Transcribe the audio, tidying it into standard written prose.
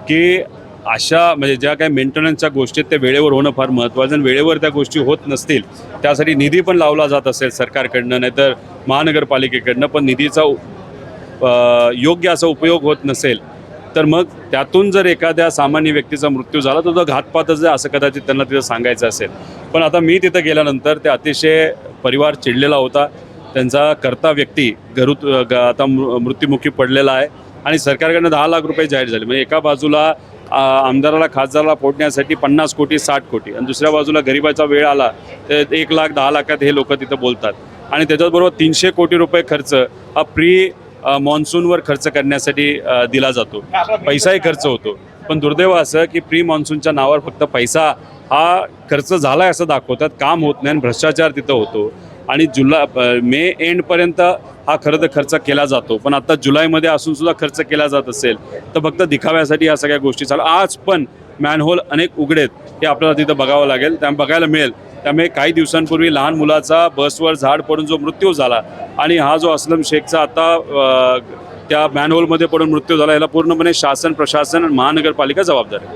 की अशा म्हणजे ज्या काही मेंटेनन्सच्या गोष्टी आहेत त्या वेळेवर होणं फार महत्त्वाचं आणि वेळेवर त्या गोष्टी होत नसतील त्यासाठी निधी पण लावला जात असेल सरकारकडनं नाहीतर महानगरपालिकेकडनं, पण निधीचा योग्य असा उपयोग होत नसेल तर मग त्यातून जर एखाद्या सामान्य व्यक्तीचा मृत्यू झाला तर तो घातपातच आहे असं कदाचित त्यांना तिथं सांगायचं असेल. पण आता मी तिथं गेल्यानंतर ते अतिशय परिवार चिडलेला होता. त्यांचा कर्ता व्यक्ती आता मृत्युमुखी पडलेला आहे आणि सरकारकडनं 10 लाख रुपये जाहीर झाले. म्हणजे एका बाजूला आमदाराला खासदाराला फोडण्यासाठी 50 कोटी 60 कोटी आणि दुसऱ्या बाजूला गरिबाचा वेळ आला तर 1 लाख 10 लाखात हे लोक तिथं बोलतात. आणि त्याच्याचबरोबर 300 कोटी रुपये खर्च हा प्री मॉन्सूनवर खर्च करण्यासाठी दिला जातो. पैसाही खर्च होतो, पण दुर्दैव असं की प्री मॉन्सूनच्या नावावर फक्त पैसा हा खर्च झाला आहे असं दाखवतात, काम होत नाही आणि भ्रष्टाचार तिथं होतो. आणि मे एंडपर्यंत हा खरं तर खर्च केला जातो, पण आता जुलैमध्ये असूनसुद्धा खर्च केला जात असेल तर फक्त दिखाव्यासाठी ह्या सगळ्या गोष्टी चालू. आज पण मॅनहोल अनेक उघडेत हे आपल्याला तिथं बघावं लागेल, त्यामुळे बघायला मिळेल. त्यामुळे काही दिवसांपूर्वी लहान मुलाचा बसवर झाड पडून जो मृत्यू झाला आणि हा जो असलम शेखचा आता त्या मॅनहोलमध्ये पडून मृत्यू झाला, याला पूर्णपणे शासन प्रशासन आणि महानगरपालिका जबाबदार आहे.